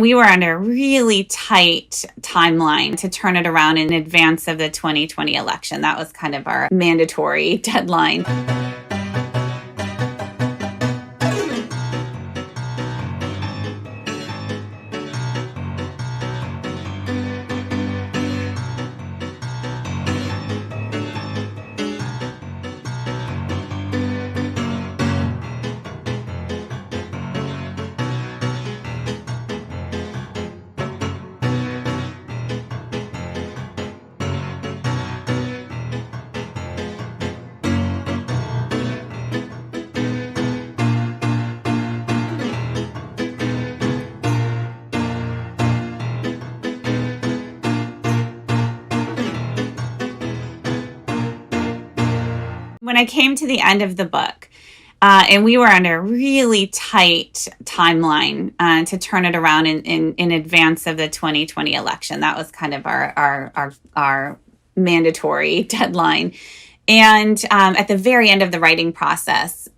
We were under a really tight timeline to turn it around in advance of the 2020 election. That was kind of our mandatory deadline. When I came to the end of the book, and we were under a really tight timeline to turn it around in advance of the 2020 election. That was kind of our mandatory deadline. And at the very end of the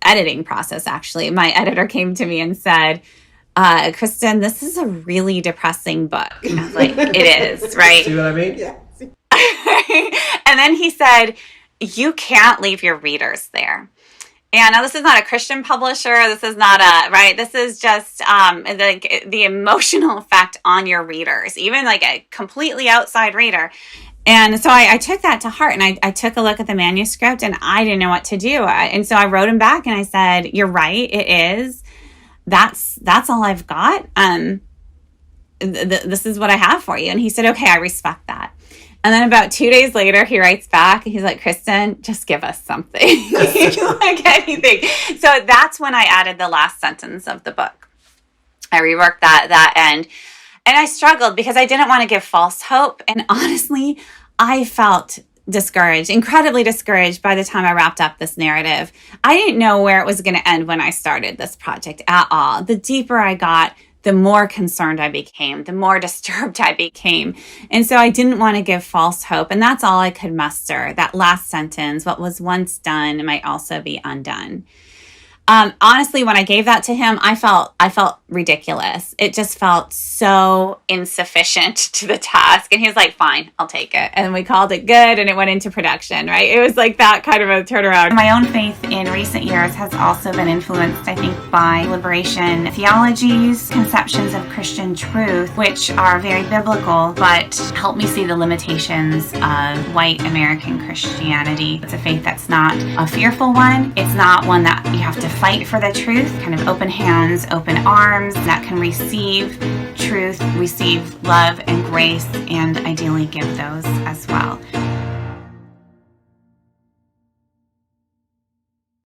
editing process, actually, my editor came to me and said, Kristin, this is a really depressing book. And I was like, it is, right? See what I mean? Yeah. And then he said, you can't leave your readers there. And now this is not a Christian publisher. This is not right? This is just the emotional effect on your readers, even like a completely outside reader. And so I took that to heart, and I took a look at the manuscript, and I didn't know what to do. And so I wrote him back and I said, you're right, it is. That's all I've got. This is what I have for you. And he said, okay, I respect that. And then about 2 days later, he writes back and he's like, Kristin, just give us something. Like anything. So that's when I added the last sentence of the book. I reworked that end. And I struggled because I didn't want to give false hope. And honestly, I felt discouraged, incredibly discouraged by the time I wrapped up this narrative. I didn't know where it was going to end when I started this project at all. The deeper I got, the more concerned I became, the more disturbed I became. And so I didn't want to give false hope. And that's all I could muster. That last sentence, what was once done might also be undone. Honestly, when I gave that to him, I felt ridiculous. It just felt so insufficient to the task. And he was like, fine, I'll take it. And we called it good, and it went into production, right? It was like that kind of a turnaround. My own faith in recent years has also been influenced, I think, by liberation theologies, conceptions of Christian truth, which are very biblical, but help me see the limitations of white American Christianity. It's a faith that's not a fearful one. It's not one that you have to fight for the truth, kind of open hands, open arms, that can receive truth, receive love and grace, and ideally give those as well.